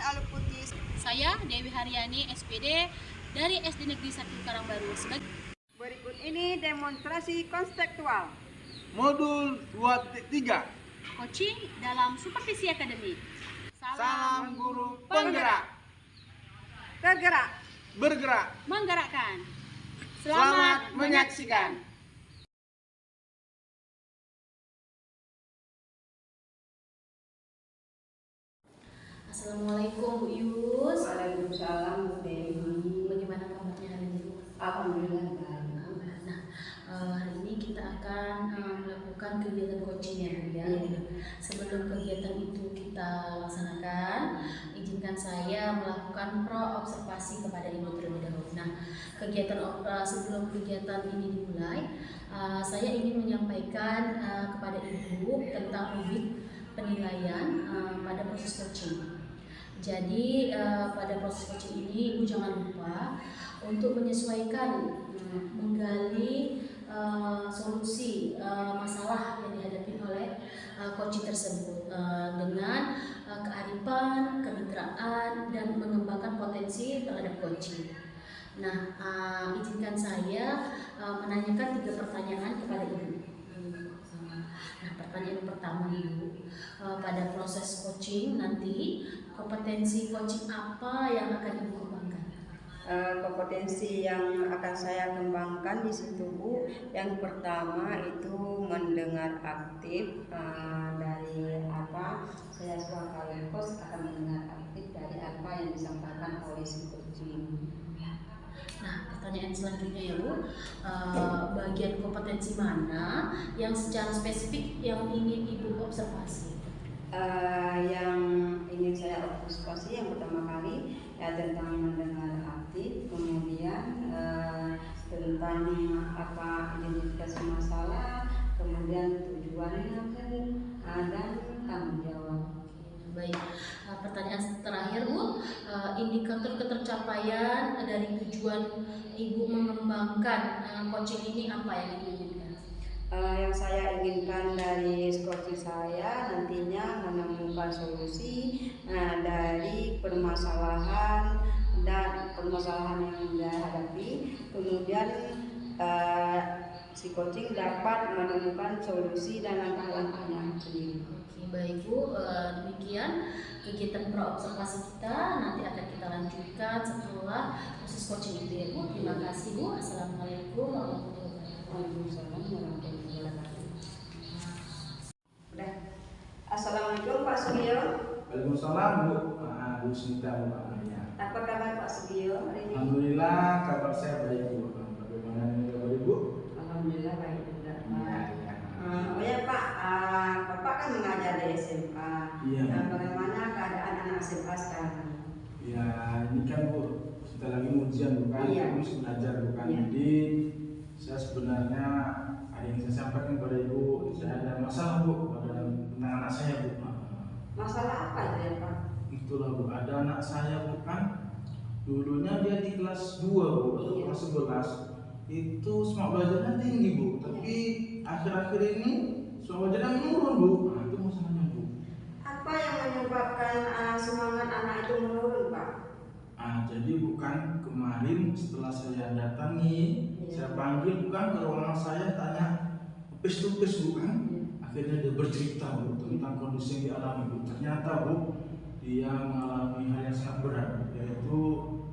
Aluputis. Saya Dewi Haryani, SPD dari SD Negeri 1 Karangbaru. Berikut ini demonstrasi konseptual. Modul 2.3. Coaching dalam supervisi akademik. Salam guru penggerak. Tergerak, Bergerak. Menggerakkan. Selamat menyaksikan. Assalamualaikum Bu Yus. Waalaikumsalam Bu Dewi. Bagaimana kabarnya hari ini Bu? Alhamdulillah baik. Hari ini kita akan melakukan kegiatan coaching ya Bu ya. Sebelum kegiatan itu kita laksanakan, izinkan saya melakukan pro-observasi kepada Ibu terlebih dahulu. Nah, sebelum kegiatan ini dimulai, saya ingin menyampaikan kepada Ibu tentang rubrik penilaian pada proses coaching. Jadi pada proses coaching ini Ibu jangan lupa untuk menyesuaikan, menggali solusi masalah yang dihadapi oleh coaching tersebut dengan kearifan, kemitraan, dan mengembangkan potensi terhadap coaching. Nah, izinkan saya menanyakan 3 pertanyaan kepada Ibu. Nah, pertanyaan pertama Ibu, pada proses coaching nanti kompetensi coaching apa yang akan Ibu kembangkan? Kompetensi yang akan saya kembangkan di situ Bu, yang pertama itu mendengar aktif dari apa saya sebagai host akan mendengar aktif dari apa yang disampaikan oleh si coaching. Nah, pertanyaan selanjutnya ya Bu, bagian kompetensi mana yang secara spesifik yang ingin Ibu observasi? Yang ingin saya observasi yang pertama kali ya tentang mendengar aktif, kemudian tentang apa identifikasi masalah, kemudian tujuannya dan tanggung jawab. Baik, pertanyaan terakhir Bu, indikator ketercapaian dari tujuan Ibu mengembangkan coaching ini apa yang Ibu inginkan? Yang saya inginkan dari coaching saya nantinya menemukan solusi dari permasalahan yang dihadapi, kemudian si coaching dapat menemukan solusi dan langkah-langkahnya sendiri. Oke, baik Bu, demikian kegiatan pro-observasi kita, nanti akan kita lanjutkan setelah proses coaching itu ya Bu. Terima kasih Bu. Assalamualaikum warahmatullahi wabarakatuh. Waalaikumsalam warahmatullahi wabarakatuh. Udah. Assalamualaikum Pak Sugio. Waalaikumsalam Bu. Bu Smita Bu namanya. Apa kabar Pak Sugio hari ini? Alhamdulillah kabar saya baik Bu. Bagaimana ini kabar Ibu? Alhamdulillah baik juga Pak. Iya. Oh ya Pak, Bapak kan mengajar di SMA. Iya. Nah, bagaimana keadaan anak SMA sekarang? Ya ini kan Bu, kita lagi ujian bukan? Iya. Terus belajar bukan? Iya. Jadi saya sebenarnya ada yang saya sampaikan kepada Ibu, saya ada masalah Bu tentang anak saya Bu. Masalah apa itu ya Pak? Itulah Bu, ada anak saya bukan, dulunya dia di kelas 2 Bu, atau Iya. kelas 11 itu semangat belajarnya tinggi Bu, tapi akhir-akhir ini semangat belajarnya menurun Bu. Nah itu masalahnya Bu. Apa yang menyebabkan semangat anak itu menurun Pak? Jadi bukan kemarin setelah saya datangi, saya panggil bukan ke ruangan saya tanya face to face bukan, akhirnya dia bercerita Bu tentang kondisi yang dialami Bu. Ternyata Bu dia mengalami hal yang sangat berat, yaitu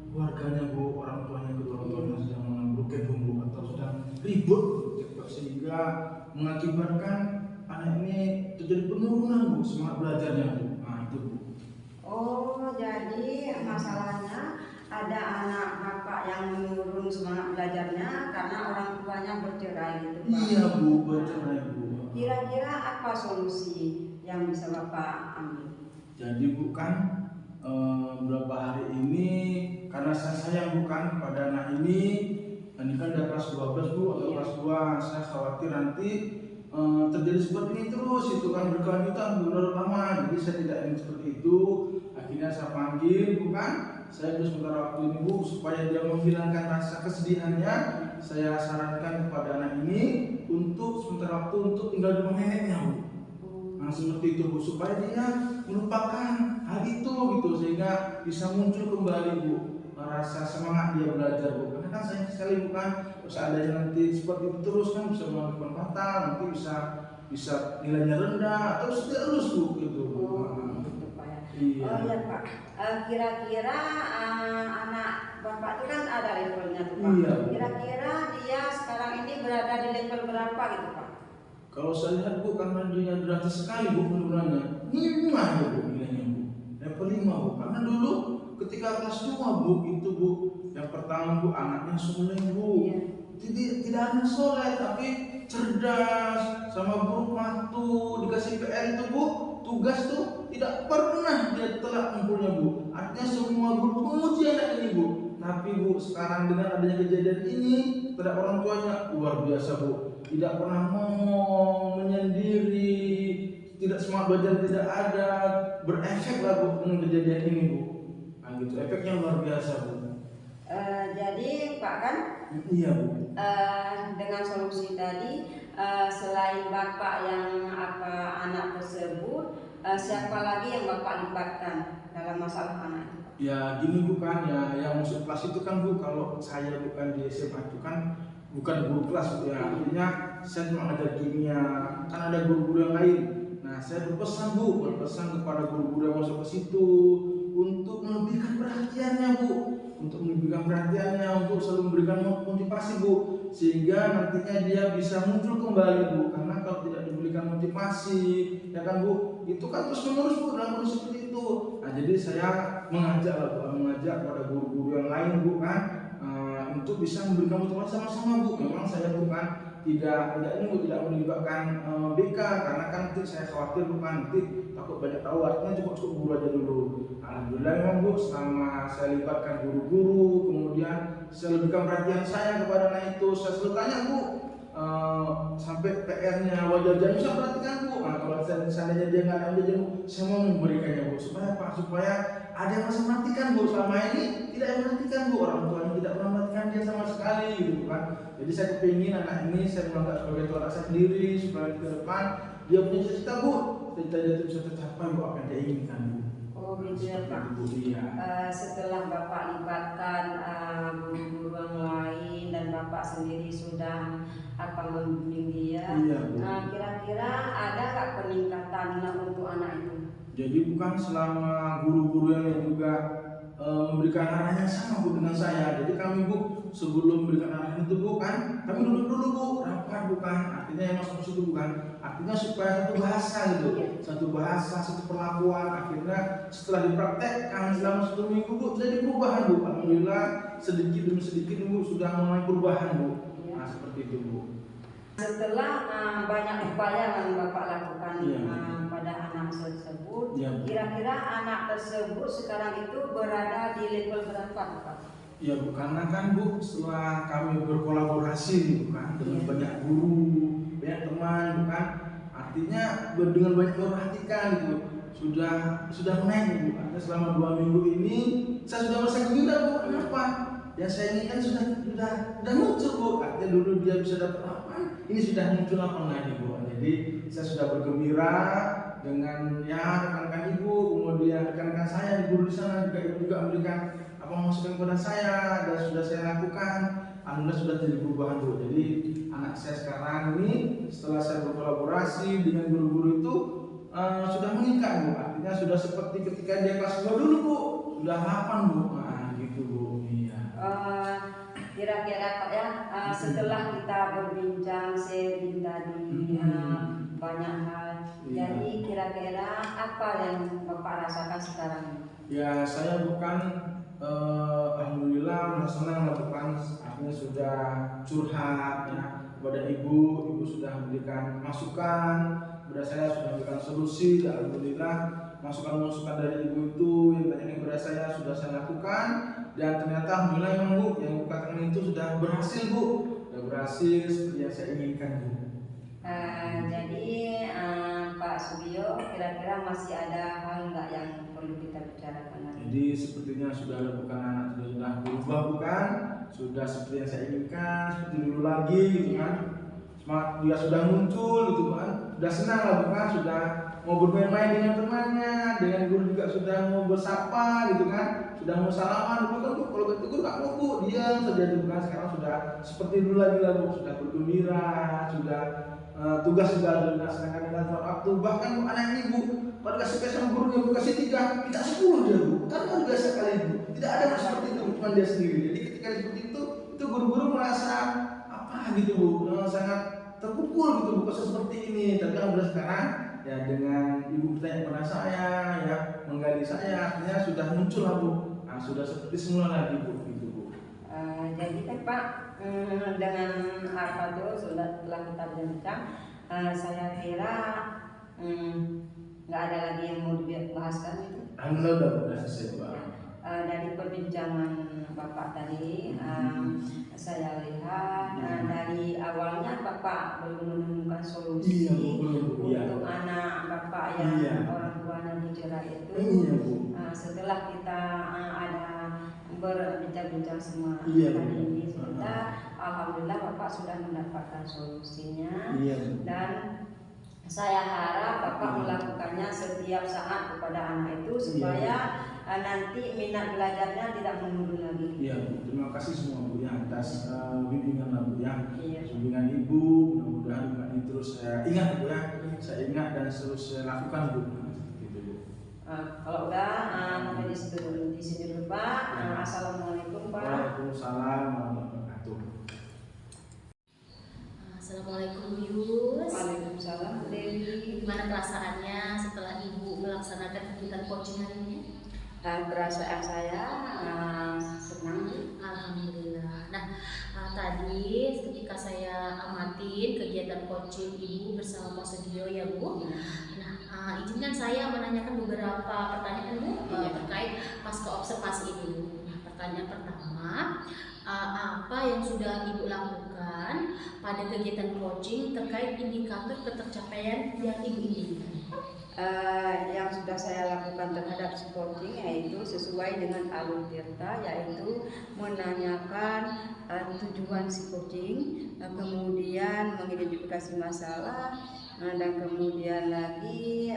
keluarganya Bu, orang tuanya kedua orang tuanya sedang mengambil bumbu atau sedang ribut sehingga mengakibatkan anak ini terjadi penurunan Bu semangat belajarnya Bu. Nah itu Bu. Oh, jadi masalahnya ada anak bapak yang menurun semangat belajarnya karena orang tuanya bercerai gitu Pak? Iya Bu, bercerai Bu. Kira-kira apa solusi yang bisa Bapak ambil? Jadi bukan beberapa hari ini karena saya sayang bukan pada anak ini kan udah kelas 12 Bu atau kelas 2, saya khawatir nanti terjadi seperti ini terus itu kan berkelanjutan beberapa lama, jadi saya tidak ingin seperti itu. Akhirnya saya panggil bukan, saya beri sementara waktu ini Bu supaya dia menghilangkan rasa kesedihannya. Saya sarankan kepada anak ini untuk sementara waktu untuk tinggal di rumah neneknya Bu. Nah seperti itu Bu, supaya dia melupakan hal itu gitu, sehingga sehingga bisa muncul kembali Bu rasa semangat dia belajar Bu. Karena kan sayang sekali bukan seandainya nanti seperti itu terus kan bisa melakukan fatal, nanti bisa nilainya rendah atau tidak lulus Bu gitu. Gitu Pak ya. Iya. Oh iya Pak. Kira-kira anak Bapak itu kan ada levelnya tuh Pak. Iya. Kira-kira dia sekarang ini berada di level berapa gitu Pak? Kalau saya lihat Bu, karena dia drastis sekali Bu penurunannya. 5 ya Bu nilainya Bu. Level 5 Bu. Karena dulu ketika kelas 2 Bu itu Bu, yang pertama Bu anaknya soleh Bu. Iya. Tidak hanya soleh tapi cerdas, sama guru waktu dikasih PR itu Bu, tugas tuh tidak pernah dia telat ngumpulnya Bu. Artinya semua guru memuji anak ini Bu. Tapi Bu sekarang dengan adanya kejadian ini terhadap orang tuanya luar biasa Bu. Tidak pernah ngomong, menyendiri, tidak semangat belajar tidak ada, berefek lah Bu dengan kejadian ini Bu. Nah gitu, efeknya luar biasa Bu. Jadi Pak kan Iya Bu. dengan solusi tadi, selain Bapak yang anak tersebut, siapa lagi yang Bapak libatkan dalam masalah anak itu? Ya gini bukan ya, yang masuk kelas itu kan Bu, kalau saya bukan di SMA itu kan bukan guru kelas Bu ya, artinya saya cuma ngajar kimia, kan ada guru-guru yang lain. Nah saya berpesan kepada guru-guru yang masuk ke situ untuk melebihkan perhatiannya Bu, untuk selalu memberikan motivasi Bu, sehingga nantinya dia bisa muncul kembali Bu. Karena kalau tidak diberikan motivasi, ya kan Bu, itu kan terus menerus Bu dalam kondisi seperti itu. Nah jadi saya mengajak kepada guru-guru yang lain Bu kan, untuk bisa memberikan motivasi sama-sama Bu. Memang saya bukan tidak melibatkan BK, karena kan nanti saya khawatir bukan nanti takut banyak tahu, artinya cukup guru aja dulu. Alhamdulillah memang Bu, selama saya libatkan guru-guru, kemudian saya lebihkan perhatian saya kepada anak itu, saya selalu tanya Bu, sampai PR-nya wajah jajan saya perhatikan Bu. Nah kalau seandainya dia nggak ada wajah jajan Bu, saya mau memberikannya Bu, supaya ada yang masih perhatikan Bu. Selama ini tidak yang perhatikan Bu, orang tuanya tidak pernah perhatikan dia sama sekali gitu kan. Jadi saya kepingin anak ini saya menganggap sebagai tua anak saya sendiri, supaya ke depan dia punya cita-cita Bu, cita-cita dia itu bisa tercapai Bu, apa yang dia inginkan Bu. Oh gitu ya Pak. Iya. Setelah Bapak libatkan guru-guru yang lain dan Bapak sendiri sudah membimbing dia, Iya, Bu. kira-kira ada nggak peningkatan untuk anak itu? Jadi bukan selama guru-guru yang lain juga memberikan arahannya sama Bu dengan saya. Jadi kami Bu sebelum memberikan arahan itu Bu kan, kami duduk dulu Bu, rapat bukan, artinya yang masuk ke situ bukan, artinya supaya satu bahasa gitu, satu bahasa, satu perlakuan. Akhirnya setelah dipraktekkan selama 1 minggu Bu, jadi perubahan Bu. Alhamdulillah sedikit demi sedikit Bu sudah mulai perubahan Bu. Nah seperti itu Bu. Setelah banyak upaya yang Bapak lakukan pada anak tersebut, kira-kira anak tersebut sekarang itu berada di level berapa Pak? Ya Bu, karena kan Bu setelah kami berkolaborasi bukan dengan banyak guru, banyak teman bukan, artinya dengan banyak memperhatikan gitu, sudah naik Bu. Artinya selama 2 minggu ini saya sudah merasa gembira Bu. Kenapa? Yang saya inginkan sudah muncul Bu. Artinya dulu dia bisa dapat apa, ini sudah muncul apa lagi Bu. Jadi saya sudah bergembira dengan rekan-rekan Ibu, kemudian rekan-rekan saya di guru di sana juga Ibu juga memberikan masukan kepada saya dan sudah saya lakukan. Alhamdulillah sudah terjadi perubahan Bu. Jadi anak saya sekarang ini setelah saya berkolaborasi dengan guru-guru itu sudah meningkat Bu. Artinya sudah seperti ketika dia kelas 2 dulu Bu, sudah 8 Bu. Nah gitu Bu. Iya. Kira-kira Pak ya, setelah kita berbincang sharing tadi banyak hal, jadi kira-kira apa yang Bapak rasakan sekarang? Ya saya bukan alhamdulillah senang melakukan, artinya sudah curhat ya kepada ibu sudah memberikan masukan kepada saya, sudah memberikan solusi. Dan alhamdulillah masukan-masukan dari ibu itu yang tanya kepada saya sudah saya lakukan, dan ternyata alhamdulillah memang Bu yang ibu katakan itu sudah berhasil Bu, sudah berhasil seperti yang saya inginkan Bu. Jadi Pak Sugiyo, kira-kira masih ada hal nggak yang perlu kita bicarakan lagi? Jadi sepertinya sudah bukan anak sudah berubah bukan, sudah seperti yang saya inginkan, seperti dulu lagi gitu kan. Semangat dia sudah muncul gitu kan, sudah senang lah bukan, sudah mau bermain-main dengan temannya, dengan guru juga sudah mau bersapa gitu kan, sudah mau salaman. Dulu kan Bu, kalau bertegur nggak mau Bu, diam saja gitu kan. Sekarang sudah seperti dulu lagi lah Bu, sudah bergembira, sudah tugas juga sudah dilaksanakan dengan tepat waktu. Bahkan Bu, anak ini Bu, pada kasih PS sama gurunya Bu kasih 3, minta 10 dia Bu. Kan luar biasa kali Bu. Tidak ada Bu seperti itu, cuma dia sendiri. Jadi ketika seperti itu guru-guru merasa apa gitu Bu, sangat terpukul gitu Bu, kasus seperti ini. Tapi alhamdulillah sekarang ya dengan ibu bertanya kepada saya, ya menggali saya, akhirnya sudah muncul lah Bu. Nah, sudah seperti semula lagi Bu, gitu Bu. Jadi kan Pak, dengan apa tuh sudah telah kita bincang, saya kira nggak ada lagi yang mau dibahaskan itu. Alhamdulillah udah selesai Pak. Dari perbincangan Bapak tadi, saya lihat dari awalnya Bapak belum menemukan solusi untuk anak Bapak yang orang tuanya dicerai itu. Setelah kita ada berbincang-bincang semua hari ini, alhamdulillah Bapak sudah mendapatkan solusinya. Dan saya harap Bapak melakukannya setiap saat kepada anak itu supaya nanti minat belajarnya tidak menurun lagi. Iya Bu, terima kasih semua Bu ya atas bimbingan Bu ya. Iya. Bimbingan Ibu, mudah-mudahan ini terus saya ingat Bu ya. Saya ingat dan terus saya lakukan Bu. Gitu Bu. Kalau udah sampai di sini dulu Pak. Assalamualaikum Pak. Waalaikumsalam warahmatullahi wabarakatuh. Assalamualaikum Bu Yus. Waalaikumsalam Bu Dewi. Gimana perasaannya setelah Ibu melaksanakan kegiatan coaching hari ini? Perasaan saya senang. Alhamdulillah. Nah, tadi ketika saya amatin kegiatan coaching Ibu bersama Pak Sugio ya Bu. Nah, izinkan saya menanyakan beberapa pertanyaan Bu terkait pasca observasi ini Bu. Nah, pertanyaan pertama, apa yang sudah Ibu lakukan pada kegiatan coaching terkait indikator ketercapaian yang Ibu inginkan? Yang sudah saya lakukan terhadap si coaching yaitu sesuai dengan alur tirta, yaitu menanyakan tujuan si coaching, kemudian mengidentifikasi masalah, dan kemudian lagi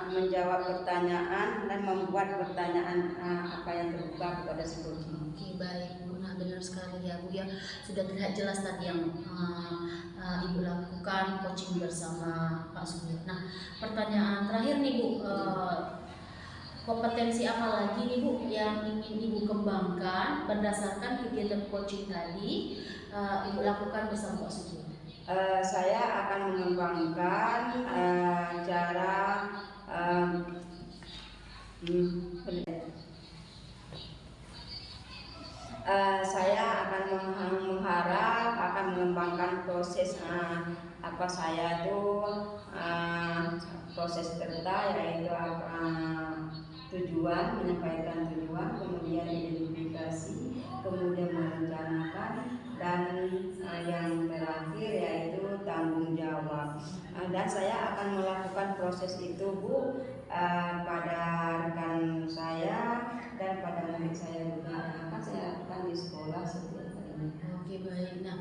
menjawab pertanyaan dan membuat pertanyaan apa yang terbuka kepada si coaching. Oke, baik Bu. Nah, benar sekali ya Bu ya, sudah terlihat jelas tadi yang Ibu lakukan coaching bersama Pak Sugio. Nah, pertanyaan terakhir nih Bu, kompetensi apa lagi nih Bu yang ingin Ibu kembangkan berdasarkan kegiatan coaching tadi Ibu lakukan bersama Pak Sugio? Saya akan mengembangkan cara saya akan mengharap akan mengembangkan proses apa saya tuh proses terta, yaitu tujuan, menyampaikan tujuan, kemudian identifikasi, kemudian merencanakan, dan yang terakhir yaitu tanggung jawab. Dan saya akan melakukan proses itu Bu pada rekan saya dan pada murid saya juga. Akan saya lakukan di sekolah setiap hari. Oke, baik. Nah,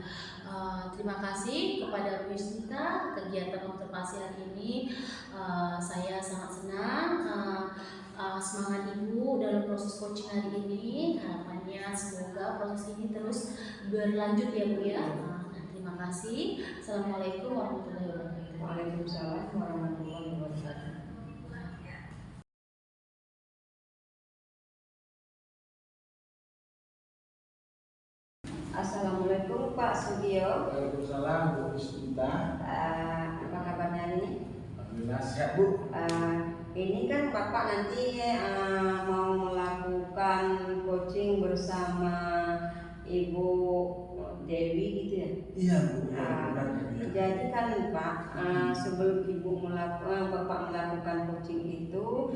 terima kasih kepada Bu Yusnita kegiatan observasi hari ini. Saya sangat senang semangat Ibu dalam proses coaching hari ini. Harapannya semoga proses ini terus berlanjut ya Bu ya. Nah, terima kasih. Assalamualaikum warahmatullahi wabarakatuh. Waalaikumsalam warahmatullahi wabarakatuh. Assalamualaikum Pak Sugio. Waalaikumsalam Bu Yusnita. Apa kabarnya ini? Alhamdulillah sehat Bu. Ini kan Bapak nanti mau melakukan coaching bersama Ibu Dewi gitu ya? Iya Bu. Jadi kan Pak, sebelum Bapak melakukan coaching itu,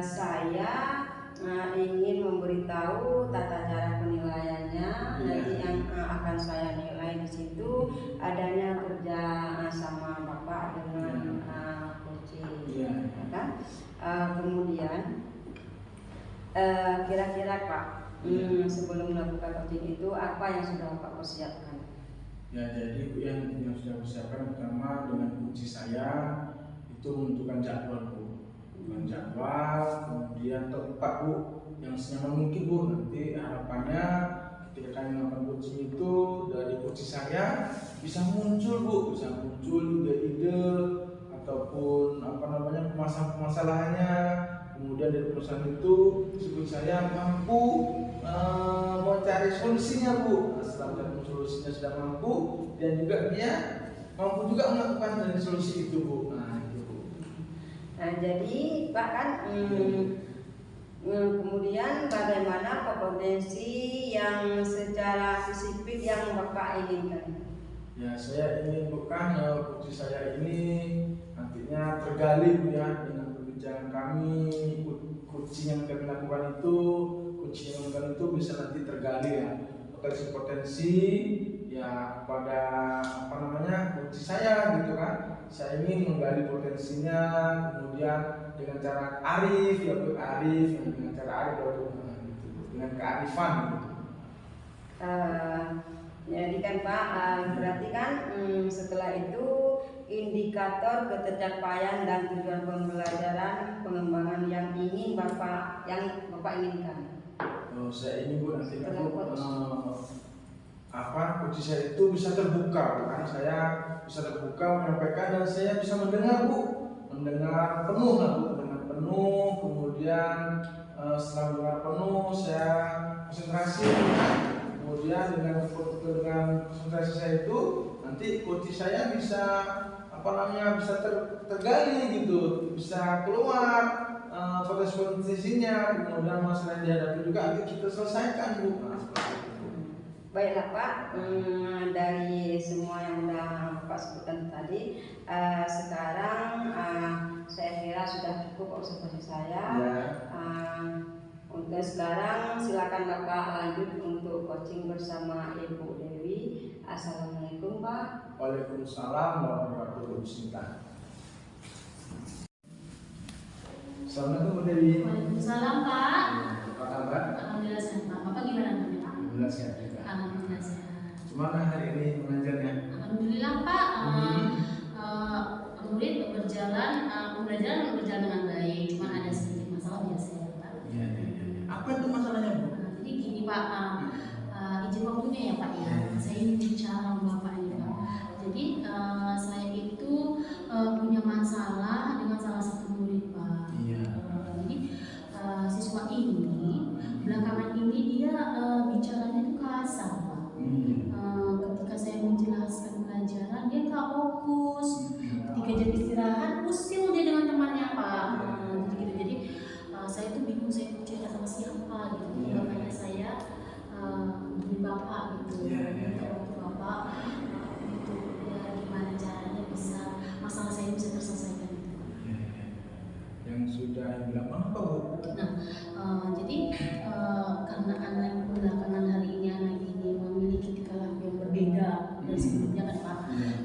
saya ingin memberitahu tata cara penilaiannya. Nanti yang akan saya nilai di situ adanya kerja sama Bapak dengan coaching, kan? Kemudian kira-kira Pak, sebelum melakukan coaching itu apa yang sudah Bapak persiapkan? Ya, jadi Bu, yang sudah persiapkan pertama dengan kunci saya itu menentukan jadwal Bu, menentukan jadwal, kemudian tempat Bu yang senyaman mungkin Bu. Nanti harapannya ketika kami melakukan coaching itu dari kunci saya bisa muncul Bu, bisa muncul ide-ide ataupun permasalahannya. Kemudian dari perusahaan itu kunci saya mampu mencari solusinya Bu. Setelah mencari solusinya sudah mampu, dan juga dia mampu juga melakukan dari solusi itu Bu. Nah itu Bu. Nah, jadi Pak kan kemudian bagaimana kompetensi yang secara spesifik yang Bapak inginkan? Ya, saya ingin bukan kunci saya ini nantinya tergali Bu ya, dengan perbincangan kami, coaching yang kami lakukan itu, coaching yang kami itu bisa nanti tergali ya potensi-potensi ya pada kunci saya gitu kan. Saya ingin menggali potensinya, kemudian dengan cara arif ya Bu, arif dengan cara arif ya Bu, gitu, dengan kearifan gitu. Jadi kan Pak, berarti kan setelah itu indikator ketercapaian dan tujuan pembelajaran pengembangan yang Bapak inginkan. Saya ingin Bu nanti kunci saya itu bisa terbuka, kan saya bisa terbuka menyampaikan dan saya bisa mendengar Bu, mendengar penuh lah Bu, dengan penuh, kemudian setelah mendengar penuh saya konsentrasi kan? Kemudian dengan konsentrasi saya itu nanti kunci saya bisa bisa tergali gitu, bisa keluar potensinya, kemudian masalah yang dihadapi juga nanti kita selesaikan Bu. Nah, seperti itu. Baiklah Pak, dari semua yang sudah Bapak sebutkan tadi, sekarang saya kira sudah cukup observasi saya. Ya. Untuk sekarang silakan Bapak lanjut untuk coaching bersama Ibu Dewi. Assalamualaikum Pak. Waalaikumsalam warahmatullahi wabarakatuh. Assalamualaikum Bu Dewi. Waalaikumsalam Pak. Apa kabar? Alhamdulillah sehat Pak. Bapak gimana Pak? Alhamdulillah sehat juga. Alhamdulillah sehat. Gimana hari ini mengajarnya? Alhamdulillah Pak. Murid berjalan dengan baik. Cuma ada sedikit masalah biasa ya Pak. Iya. Apa itu masalahnya Bu? Jadi gini Pak, izin waktunya ya Pak ya. Saya ingin bicara sama Bapak ini Pak. Jadi saya itu punya masalah dengan salah satu murid Pak. Iya. Jadi siswa ini belakangan ini dia bicaranya itu kasar Pak. Ketika saya menjelaskan pelajaran dia nggak fokus. Ketika jam istirahat usil dia dengan temannya Pak. Jadi saya tuh bingung saya mau cerita sama siapa gitu. Makanya saya hubungi Bapak gitu. Bapak gitu ya, gimana caranya bisa masalah saya bisa terselesaikan gitu. Yang sudah dilakukan apa Bu? Nah, jadi karena belakangan hari ini anak ini memiliki tingkah laku yang berbeda dari sebelumnya kan Pak.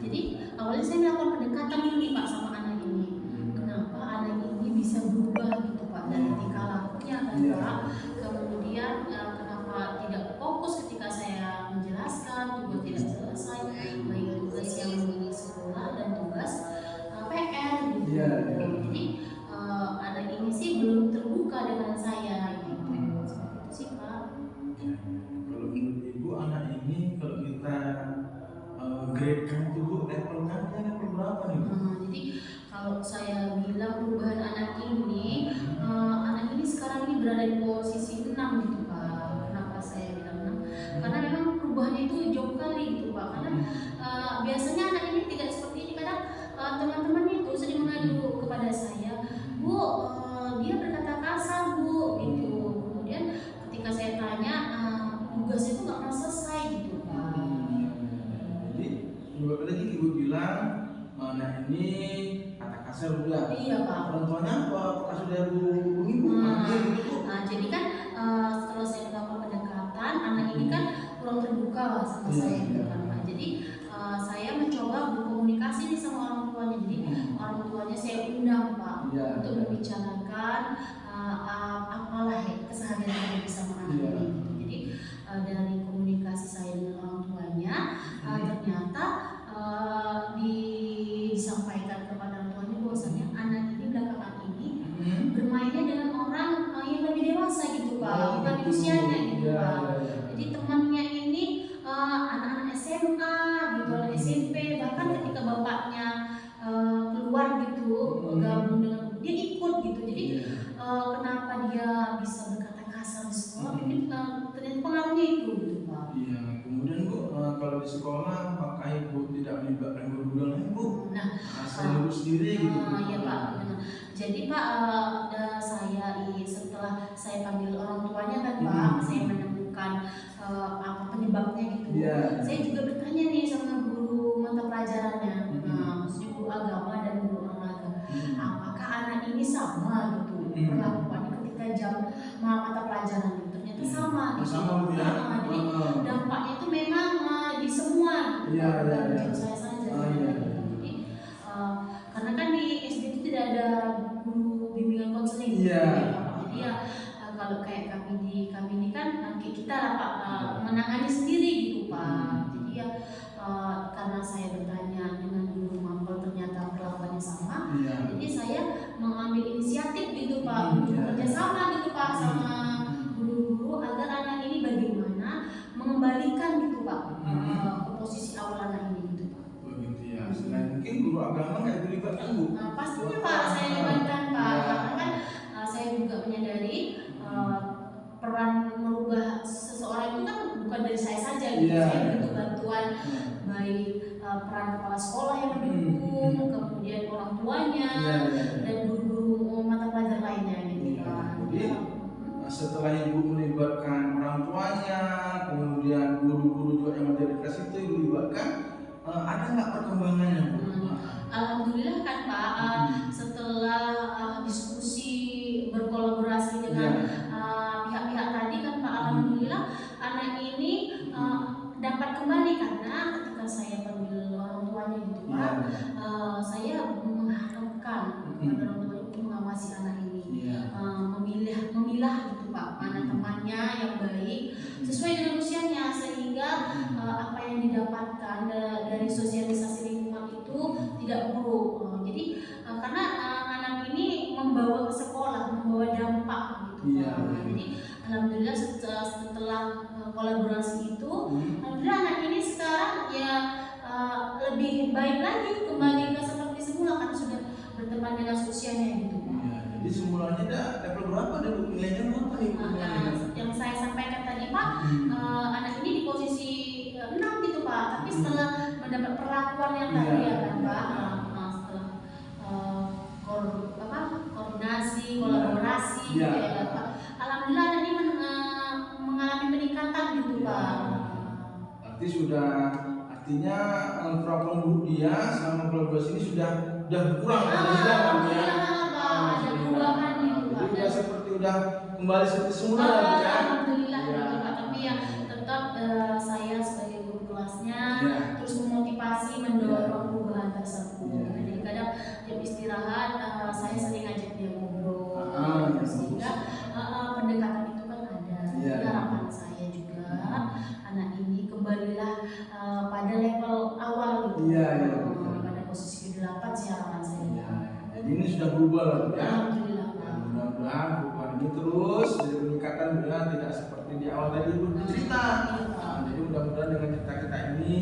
Jadi awalnya saya melakukan pendekatan dulu nih Pak sama anak ini. Kenapa anak ini bisa berubah gitu Pak dari tingkah lakunya kan Pak. Kemudian kenapa tidak fokus ketika saya menjelaskan, juga tidak selesai baik tugas yang di sekolah dan tugas PR gitu. Jadi anak ini sih belum terbuka dengan saya gitu. Seperti itu sih Pak. Kalau menurut Ibu anak ini kalau kita grade-kan itu Bu, levelnya level berapa nih Bu? Jadi kalau saya bilang perubahan anak ini sekarang ini berada di posisi 6 gitu Pak. Kenapa saya bilang 6? Karena memang perubahannya itu jauh kali gitu Pak. Karena biasanya anak ini tidak seperti ini. Kadang teman-temannya itu sering mengadu kepada saya, Bu, dia berkata kasar Bu gitu. Kemudian ketika saya tanya tugasnya itu nggak pernah selesai gitu Pak. Jadi beberapa lagi Ibu bilang anak ini kata kasar udah. Iya Pak. Orang tuanya apa? Apakah sudah hubungi Bu? Jadi kan setelah saya melakukan pendekatan, anak ini kan kurang terbuka sama saya gitu kan Pak. Jadi saya mencoba berkomunikasi nih sama orang tuanya. Jadi orang tuanya saya undang Pak untuk membicarakan apalah keseharian saya bersama anak ini. Jadi dari komunikasi saya dengan orang tuanya ternyata disampaikan kepada orang tuanya bahwasanya anak ini belakangan ini bermainnya dengan orang yang lebih dewasa gitu Pak, bukan di usianya gitu Pak. Jadi temannya ini anak-anak SMA gitu, anak SMP, bahkan ketika bapaknya keluar gitu gabung dengan dia ikut gitu. Jadi kenapa dia bisa berkata kasar di sekolah? Ini ternyata pengaruhnya itu gitu Pak. Iya, kemudian Bu, kalau di sekolah apakah Ibu tidak melibatkan guru-guru lain Bu? Nah, Asal Ibu sendiri gitu. Iya Pak, benar. Jadi Pak, saya setelah saya panggil orang tuanya kan Pak, saya menemukan apa penyebabnya gitu. Saya juga bertanya nih sama guru mata pelajarannya, maksudnya guru agama dan guru olahraga, apakah anak ini sama gitu perlakuannya ketika jam mata pelajaran itu? Ternyata sama gitu. Sama Bu ya. Jadi dampaknya itu memang di semua gitu, bukan jam saya saja. Jadi karena kan di SD itu tidak ada guru bimbingan konseling gitu ya Pak. Jadi ya kalau kayak kami ini kan kita Pak menangani sendiri gitu Pak. Jadi ya karena saya bertanya dengan guru mapel ternyata perlakuannya sama, jadi saya mengambil inisiatif gitu Pak untuk kerjasama gitu Pak sama guru-guru agar anak ini bagaimana mengembalikan gitu Pak ke posisi awal anak ini gitu Pak. Begitu ya. Selain mungkin guru agama nggak dilibatkan Bu? Pastinya Pak saya libatkan Pak, karena kan saya juga menyadari peran merubah seseorang itu kan bukan dari saya saja gitu. Saya butuh bantuan baik peran kepala sekolah yang mendukung, kemudian orang tuanya dan guru-guru mata pelajaran lainnya gitu Pak. Jadi setelah Ibu melibatkan orang tuanya, kemudian guru-guru juga yang menjadi kelas itu Ibu libatkan, ada nggak perkembangannya Bu? Alhamdulillah kan Pak, setelah diskusi berkolaborasi dengan pihak-pihak tadi kan Pak, alhamdulillah anak ini dapat kembali karena ketika saya panggil orang tuanya gitu Pak, saya mengharapkan kepada orang tuanya untuk mengawasi anak ini, memilah gitu Pak mana temannya yang baik sesuai dengan usianya, sehingga apa yang didapatkan dari sosialisasi lingkungan itu tidak buruk. Jadi karena anak ini membawa ke sekolah, membawa dampak gitu Pak. Jadi alhamdulillah setelah kolaborasi itu, alhamdulillah anak ini sekarang ya lebih baik lagi, kembali ke seperti semula karena sudah berteman dengan usianya gitu Pak. Jadi semulanya ada level berapa deh Bu? Nilainya berapa nih? Yang saya sampaikan tadi Pak, anak ini di posisi 6 gitu Pak, tapi setelah mendapat perlakuan yang tadi ya kan Pak, setelah koordinasi, kolaborasi gitu ya Pak, alhamdulillah anak ini mengalami peningkatan gitu Pak. Artinya perlakuan buruk dia selama kolaborasi ini sudah berkurang kan ya? Ada perubahan gitu Pak. Jadi seperti udah kembali seperti semula ya. Alhamdulillah gitu Pak. Tapi ya tetap saya sebagai guru kelasnya terus memotivasi mendorong perubahan tersebut. Jadi kadang jam istirahat saya sering ajak dia ngobrol, sehingga pendekatan itu kan ada. Harapan saya juga anak ini kembalilah pada level awal gitu. Pada posisi ke-8 sih harapan saya. Jadi ini sudah berubah lah ya. Alhamdulillah. Mudah-mudahan perubahan ini terus jadi peningkatan tidak seperti di awal tadi Ibu bercerita. Jadi mudah-mudahan dengan cerita kita ini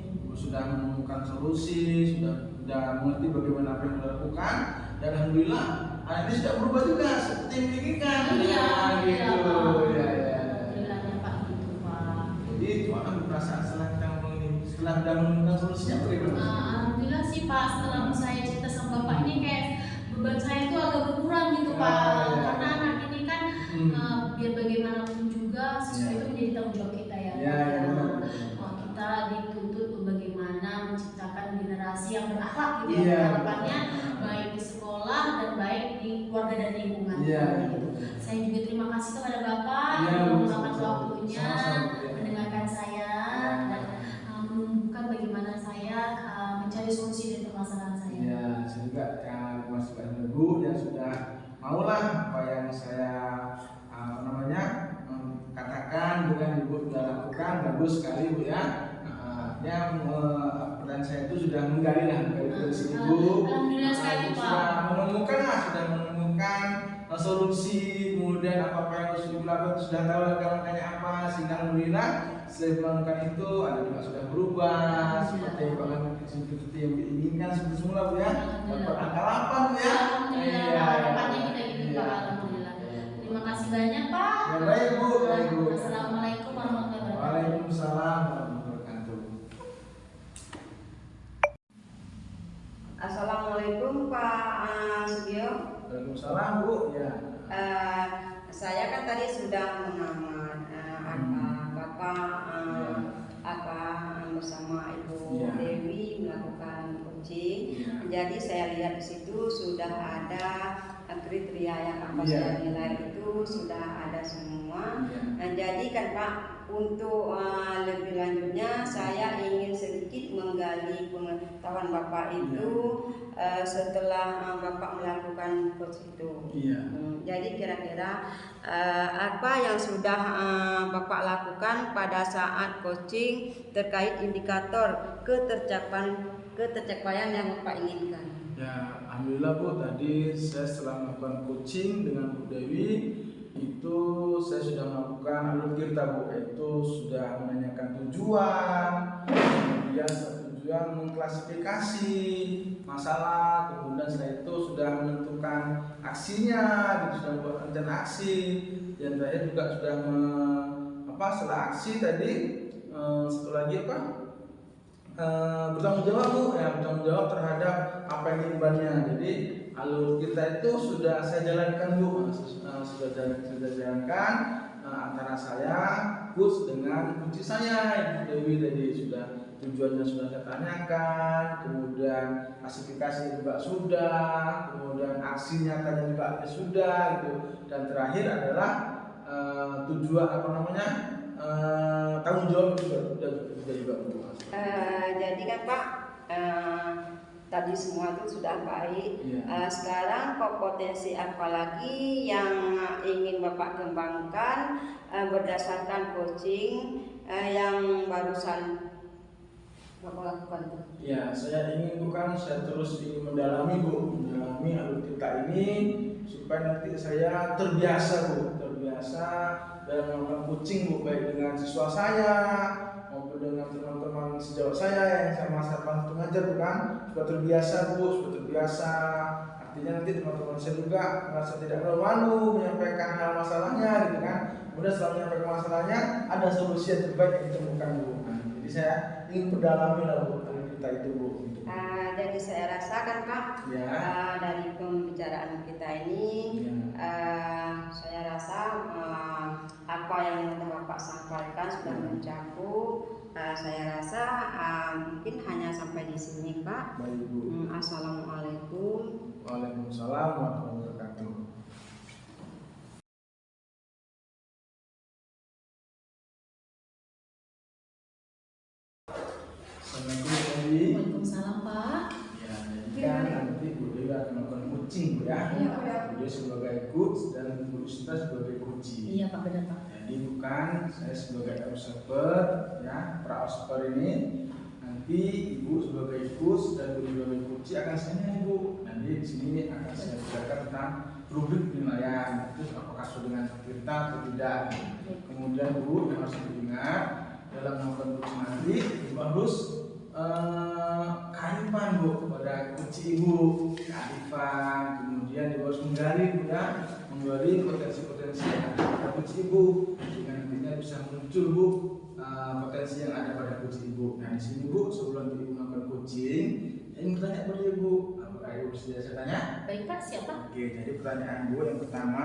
Ibu sudah menemukan solusi, sudah mengerti bagaimana apa yang Ibu lakukan, dan alhamdulillah anak ini sudah berubah juga seperti yang diinginkan. Gitu. Alhamdulillah ya Pak gitu Pak. Jadi gimana perasaan setelah kita ngomong ini, setelah sudah menemukan solusinya bagaimana? Alhamdulillah sih Pak, setelah saya cerita sama Bapak ini kayak beban saya itu agak berkurang gitu Pak, karena anak ini kan biar bagaimanapun juga siswa itu menjadi tanggung jawab kita ya. Kita dituntut bagaimana menciptakan generasi yang berakhlak gitu ya, harapannya baik di sekolah dan baik di keluarga dan lingkungan. Gitu. Saya juga terima kasih kepada Bapak yang meluangkan waktunya mendengarkan saya dan menumbuhkan bagaimana saya mencari solusi dari permasalahan saya. Saya juga termasuk Ibu yang sudah maulah apa yang saya katakan dengan Ibu sudah lakukan, bagus sekali Bu ya. dan saya itu sudah menggali potensi Ibu. Alhamdulillah sekali, Pak. Sudah menemukan solusi, kemudian apa yang harus Ibu lakukan sudah tahu langkah-langkahnya apa, sehingga alhamdulillah setelah melakukan itu ada juga sudah berubah seperti yang diinginkan seperti semula Bu ya. Dapat angka 8 Bu ya. Alhamdulillah, harapannya kita gitu Pak. Alhamdulillah. Terima kasih banyak Pak. Ya baik Bu, baik Bu. Assalamualaikum warahmatullahi wabarakatuh. Waalaikumsalam warahmatullahi wabarakatuh. Assalamualaikum Pak Sugio. Waalaikumsalam Bu. Ya. Saya kan tadi sudah mengamat Bapak bersama Ibu Ya. Dewi melakukan coaching. Ya. Jadi saya lihat di situ sudah ada kriteria yang apa Ya. saya nilai itu sudah ada semua. Ya. Nah, jadi kan Pak, untuk lebih lanjutnya saya ingin sedikit menggali pengetahuan Bapak itu setelah Bapak melakukan coach itu. Iya. Jadi kira-kira apa yang sudah Bapak lakukan pada saat coaching terkait indikator ketercapaian yang Bapak inginkan? Ya, alhamdulillah Bu, tadi saya setelah melakukan coaching dengan Bu Dewi itu saya sudah melakukan alur tirta Bu, yaitu sudah menanyakan tujuan, kemudian tujuan mengklasifikasi masalah, kemudian setelah itu sudah menentukan aksinya, gitu, sudah membuat rencana aksi, dan terakhir juga sudah setelah aksi tadi satu lagi bertanggung jawab Bu, ya bertanggung jawab terhadap apa yang diimbannya. Jadi alur kita itu sudah saya jalankan Bu, sudah jalankan antara saya coach dengan kunci saya Ibu Dewi tadi, sudah tujuannya sudah saya tanyakan, kemudian klasifikasi juga sudah, kemudian aksi nyatanya juga sudah gitu, dan terakhir adalah tujuan tanggung jawab sudah juga Bu. Jadi kan Pak, tadi semua itu sudah baik. Ya. Sekarang kompetensi apa lagi yang ingin Bapak kembangkan berdasarkan coaching yang barusan Bapak lakukan? Ya, saya ingin saya terus ingin mendalami alur kita ini supaya nanti saya terbiasa dalam melakukan coaching Bu, baik dengan siswa saya maupun dengan teman-teman sejawat saya yang sama saya bantu mengajar bukan, sudah terbiasa Bu, artinya nanti teman-teman saya juga merasa tidak malu menyampaikan hal masalahnya gitu kan, kemudian setelah menyampaikan masalahnya ada solusi yang terbaik yang ditemukan Bu. Jadi saya ingin mendalami alur kita itu Bu. Jadi saya rasakan Pak, Ya. dari pembicaraan kita ini, saya rasa apa yang Bapak sampaikan sudah mencakup. Saya rasa mungkin hanya sampai di sini Pak. Baik Bu. Assalamualaikum. Waalaikumsalam warahmatullahi wabarakatuh. Assalamualaikum Bu Dewi. Waalaikumsalam Pak. Ya, jadi kan nanti Bu Dewi akan melakukan coaching Bu ya. Iya, Pak. Bu Dewi sebagai coach dan Bu Sita sebagai coaching. Iya Pak, benar Pak. Jadi bukan saya sebagai observer ya, pra observer ini, nanti Ibu sebagai coach dan Bu sebagai coach akan saya nanya Bu. Nanti di sini akan saya bicarakan tentang rubrik penilaian, terus apakah sesuai dengan kita atau tidak. Kemudian Bu yang harus diingat dalam melakukan coaching nanti Ibu harus kearifan Bu kepada coach Ibu, kearifan, kemudian Ibu harus menggali potensi-potensi yang ada pada coach Ibu, sehingga nantinya bisa muncul Bu potensi yang ada pada coach Ibu. Nah di sini Bu, sebelum Ibu melakukan coaching, ingin bertanya kepada Ibu, apakah Ibu sudah saya tanya? Baik Pak, siapa? Oke, jadi pertanyaan Bu yang pertama,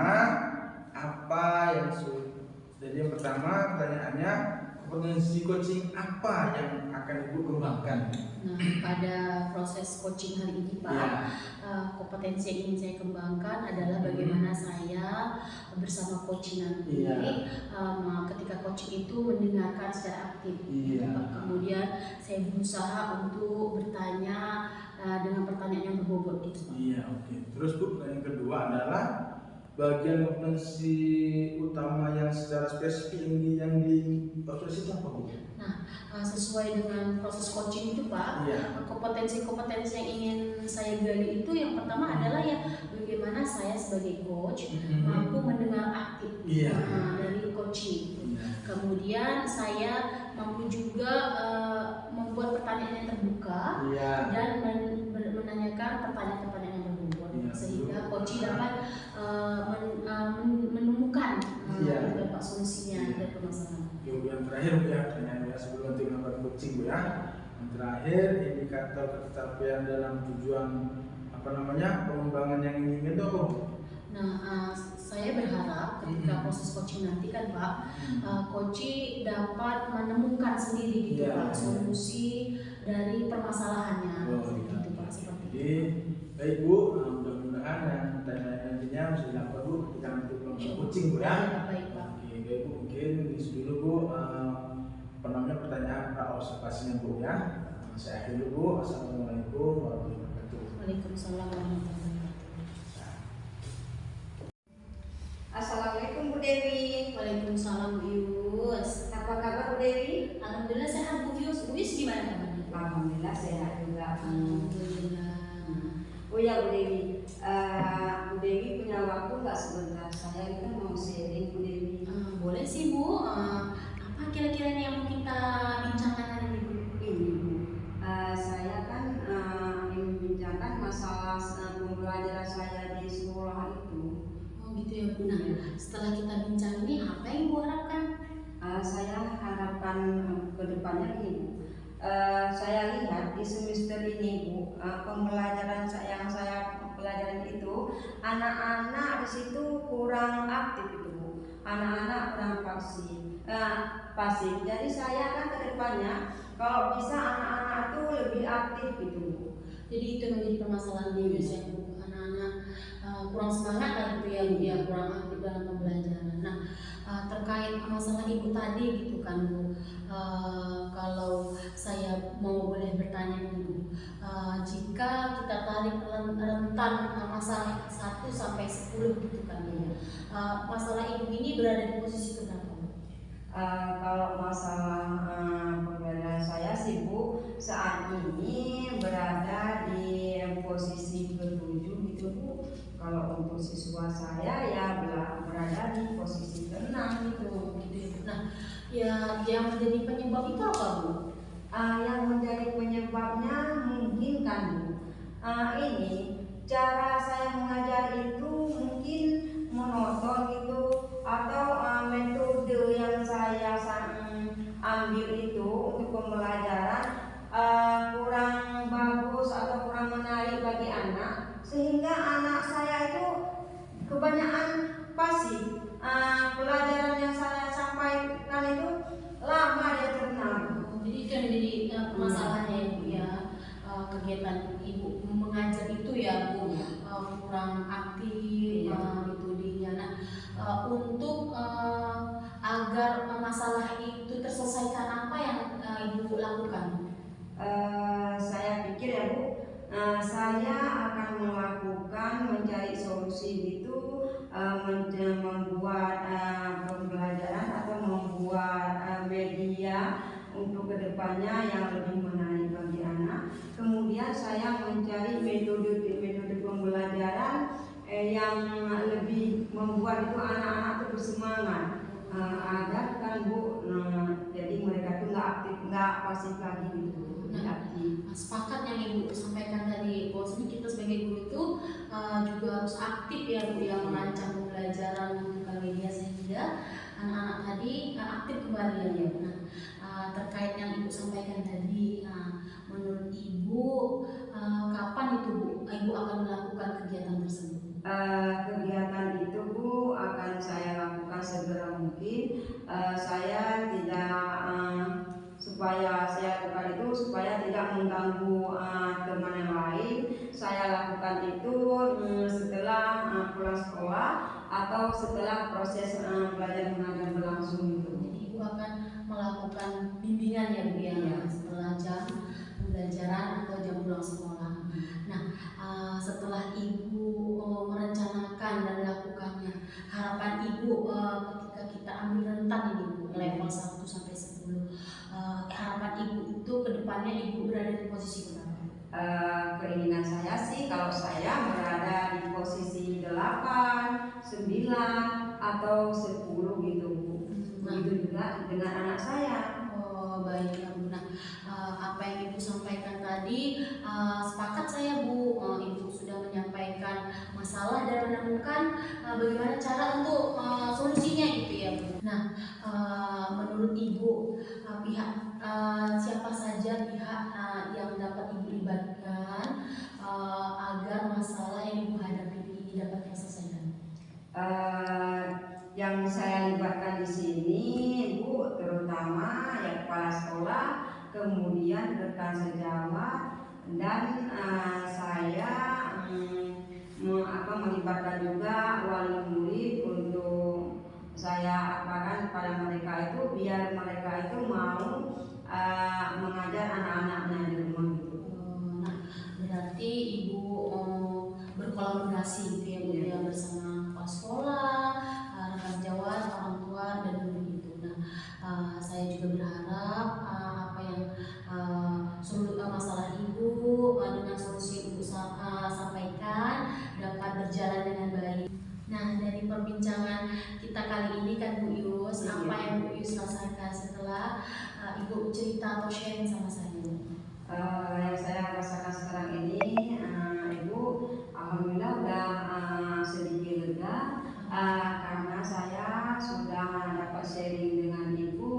pertanyaannya, kompetensi coaching apa yang akan Ibu kembangkan? Nah, pada proses coaching hari ini Pak, kompetensi yang ingin saya kembangkan adalah bagaimana saya bersama coaching nanti ketika coaching itu mendengarkan secara aktif. Pak. Kemudian saya berusaha untuk bertanya dengan pertanyaan yang berbobot gitu Pak. Iya, oke. Terus Bu, yang kedua adalah bagian kompetensi utama yang secara spesifik yang diproses itu apa Bu? Nah, sesuai dengan proses coaching itu Pak, Iya. kompetensi-kompetensi yang ingin saya gali itu yang pertama adalah ya bagaimana saya sebagai coach mampu mendengar aktif Iya. dari coaching. Iya. Kemudian saya mampu juga membuat pertanyaan yang terbuka Iya. dan menanyakan pertanyaan-pertanyaan yang berbobot Iya. sehingga coaching dapat menemukan Iya. dampak solusinya dari permasalahan. Yang terakhir Bu ya, pertanyaan ya sebelum nanti melakukan coaching Bu ya. Yang terakhir, indikator ketercapaian dalam tujuan pengembangan yang ingin itu apa Bu? Nah, saya berharap ketika proses coaching nanti kan Pak, coaching dapat menemukan sendiri gitu Pak solusi dari permasalahannya. Gitu Pak, seperti itu. Jadi baik Bu, mudah-mudahan yang pertanyaan nantinya bisa dilakukan Bu ketika nanti melakukan coaching Bu ya. Baik Pak. Oke, baik Bu, mungkin di dulu Bu pertanyaan observasinya Bu ya. Saya akhiri dulu Bu. Assalamualaikum warahmatullahi wabarakatuh. Waalaikumsalam warahmatullahi wabarakatuh. Assalamualaikum Bu Dewi. Waalaikumsalam Bu Yus. Apa kabar Bu Dewi? Alhamdulillah sehat Bu Yus. Bu Yus gimana kabarnya? Alhamdulillah sehat juga. Alhamdulillah. Oh ya Bu Dewi, Bu Dewi punya waktu nggak sebentar? Saya itu mau sharing Bu Dewi. Boleh sih Bu. Apa kira-kira yang mau kita bincangkan hari ini Bu? Ini Bu, saya kan ingin membincangkan masalah pembelajaran saya di sekolah itu. Oh gitu ya Bu. Nah, setelah kita bincang ini apa yang Bu harapkan? Saya harapkan ke depannya ini Bu. Saya lihat di semester ini Bu, pembelajaran yang saya pelajaran itu anak-anak di situ kurang aktif itu Bu. Anak-anak kurang pasif. Jadi saya kan ke depannya kalau bisa anak-anak itu lebih aktif gitu Bu. Jadi itu yang menjadi permasalahan Bu Yus ya Bu. Anak-anak kurang semangat lah gitu ya Bu ya, kurang aktif dalam pembelajaran. Nah, terkait masalah Ibu tadi gitu kan Bu, kalau saya mau boleh bertanya nih Bu, jika kita tarik rentan masalah 1 sampai 10 gitu kan ya, masalah Ibu ini berada di posisi keberapa Bu? Kalau masalah pembelajaran saya sih Bu, saat ini berada di posisi ke-7 gitu Bu. Kalau untuk siswa saya ya berada di posisi ke-6 gitu. Nah, ya yang menjadi penyebab itu apa Bu? Yang menjadi penyebabnya mungkin kan Bu, ini cara saya mengajar itu mungkin monoton gitu, atau metode yang saya ambil itu untuk pembelajaran kurang bagus atau kurang menarik bagi anak, sehingga anak saya itu kebanyakan pasif. Pelajaran yang saya sampaikan itu lama dia cerna. Jadi itu yang menjadi permasalahannya Ibu ya, kegiatan Ibu mengajar itu ya Bu kurang aktif gitu dinya. Nah, untuk agar masalah itu terselesaikan apa yang Ibu lakukan? Saya pikir ya Bu, saya akan melakukan mencari solusi itu, membuat pembelajaran atau membuat media untuk kedepannya yang lebih menarik bagi anak. Kemudian saya mencari metode pembelajaran yang lebih membuat itu anak-anak itu bersemangat, agar kan Bu, jadi mereka itu nggak pasif lagi gitu. Sepakat yang Ibu sampaikan tadi, bahwasanya kita sebagai guru itu juga harus aktif ya Bu yang merancang pembelajaran menggunakan media sehingga anak-anak tadi aktif kembali ya Bu. Nah, terkait yang Ibu sampaikan tadi, menurut Ibu kapan itu Bu Ibu akan melakukan kegiatan tersebut? Kegiatan itu Bu akan saya lakukan segera mungkin. Saya tidak supaya saya lakukan itu supaya tidak mengganggu teman yang lain. Saya lakukan itu setelah pulang sekolah atau setelah proses belajar mengajar berlangsung itu. Jadi Ibu akan melakukan bimbingan ya Bu ya, setelah jam pembelajaran atau jam pulang sekolah. Nah, setelah Ibu merencanakan dan melakukannya, ketika kita ambil rentan ini Bu, level 1 sampai 10, harapan Ibu itu kedepannya Ibu berada di posisi berapa? Keinginan saya sih kalau saya berada di posisi 8, 9 atau 10 gitu Bu. Begitu juga dengan anak saya. Oh baik ya Bu. Nah, apa yang Ibu sampaikan tadi sepakat saya Bu. Ibu sudah menyampaikan masalah dan menemukan bagaimana cara untuk solusinya gitu ya Bu. Nah, menurut Ibu pihak siapa saja pihak yang dapat Ibu libatkan agar masalah yang Ibu hadapi ini dapat terselesaikan? Yang saya libatkan di sini Bu, terutama ya kepala sekolah, kemudian rekan sejawat, dan saya melibatkan juga wali murid untuk saya apakan pada mereka itu biar mereka itu mau mengajar anak-anaknya di rumah gitu. Nah, berarti Ibu berkolaborasi gitu ya Bu ya, bersama kepala sekolah, rekan sejawat, orang tua dan guru gitu. Nah, saya juga berharap apa yang masalah Ibu dengan solusi yang Ibu sampaikan dapat berjalan dengan baik. Nah, dari perbincangan kita kali ini kan Bu Yus, apa yang Bu Yus rasakan setelah Ibu cerita atau sharing sama saya? Yang saya rasakan sekarang ini, Ibu, alhamdulillah udah sedikit lega karena saya sudah dapat sharing dengan Ibu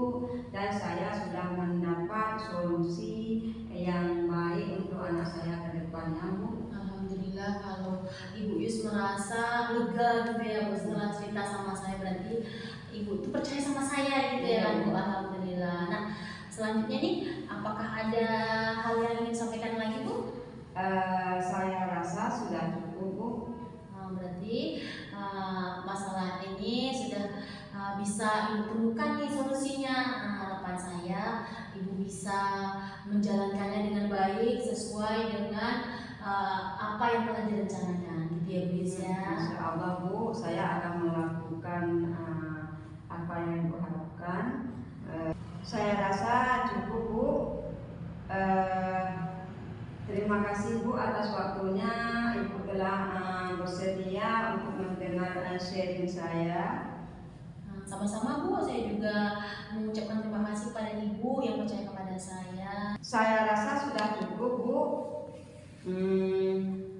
dan saya sudah mendapat solusi yang baik untuk anak saya ke depannya Bu. Alhamdulillah kalau Ibu Yus merasa lega gitu ya Bu setelah cerita sama saya, berarti Ibu tuh percaya sama saya gitu ya Bu. Alhamdulillah. Nah, selanjutnya nih, apakah ada hal yang ingin sampaikan lagi Bu? Saya rasa sudah cukup Bu. Berarti masalah ini sudah bisa Ibu temukan nih solusinya. Harapan saya Ibu bisa menjalankannya dengan baik sesuai dengan apa yang telah direncanakan gitu ya Bu ya. Insya Allah Bu, saya akan melakukan apa yang Ibu harapkan. Saya rasa cukup Bu. Terima kasih Bu atas waktunya. Ibu telah bersedia untuk mendengar sharing saya. Sama-sama Bu, saya juga mengucapkan terima kasih pada Ibu yang percaya kepada saya. Saya rasa sudah cukup Bu.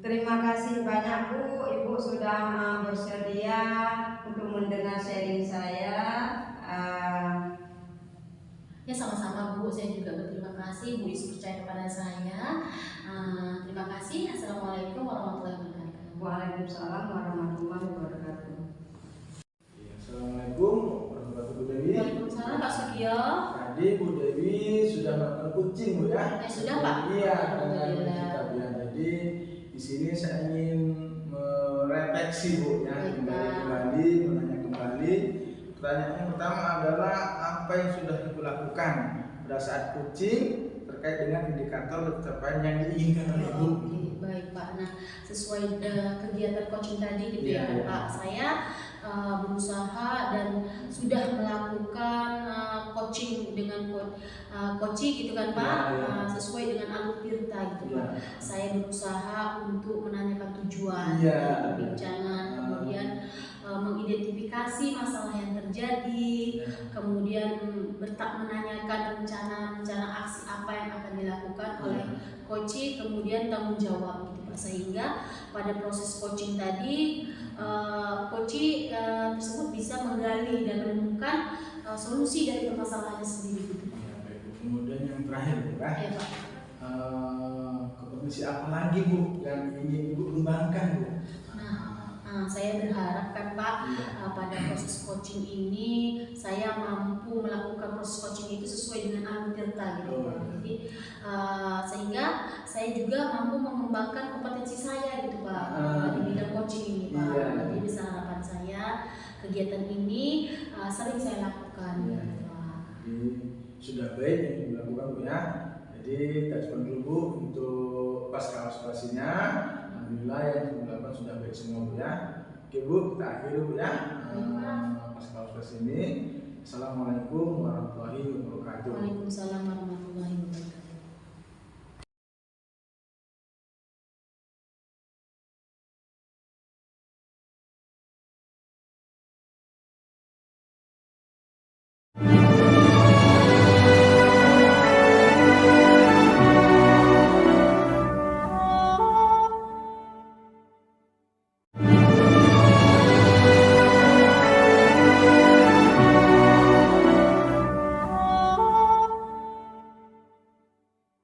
Terima kasih banyak Bu, Ibu sudah bersedia untuk mendengar sharing saya. Ya sama-sama Bu, saya juga berterima kasih Bu Yus percaya kepada saya. Terima kasih. Assalamualaikum warahmatullahi wabarakatuh. Waalaikumsalam warahmatullahi wabarakatuh. Assalamualaikum warahmatullahi wabarakatuh Bu Dewi. Waalaikumsalam Pak Sugio. Tadi Bu Dewi sudah melakukan kucing Bu ya? Sudah Pak. Iya, dengan jadi di sini saya ingin merefleksi Bu ya, menanya kembali. Pertanyaan yang pertama adalah apa yang sudah Ibu lakukan pada saat coaching terkait dengan indikator pencapaian yang diinginkan oleh Ibu? Baik Pak. Nah, sesuai kegiatan coaching tadi gitu ya Pak, saya berusaha dan sudah melakukan coaching dengan coaching gitu kan Pak, sesuai dengan alur tirta gitu Pak. Saya berusaha untuk menanyakan tujuan perbincangan, kemudian mengidentifikasi masalah yang terjadi, kemudian menanyakan rencana aksi apa yang akan dilakukan oleh coaching, kemudian tanggung jawab gitu Pak. Sehingga pada proses coaching tadi coaching tersebut bisa menggali dan menemukan solusi dari permasalahannya sendiri gitu. Kemudian yang terakhir Bu Pak, kompetensi apa lagi Bu yang ingin Ibu kembangkan Bu? Saya berharap kan Pak, pada proses coaching ini saya mampu melakukan proses coaching itu sesuai dengan alur tirta gitu Pak. Jadi sehingga saya juga mampu mengembangkan kompetensi saya gitu Pak di bidang coaching ini Pak. Jadi besar harapan saya kegiatan ini sering saya lakukan gitu Pak. Jadi sudah baik yang dilakukan Bu ya. Jadi respon dulu Bu untuk pasca observasinya. Alhamdulillah yang dilakukan sudah baik semua Bu ya. Oke Bu, kita akhiri Bu ya. pas kalau kesini. Assalamualaikum warahmatullahi wabarakatuh. Waalaikumsalam warahmatullahi wabarakatuh.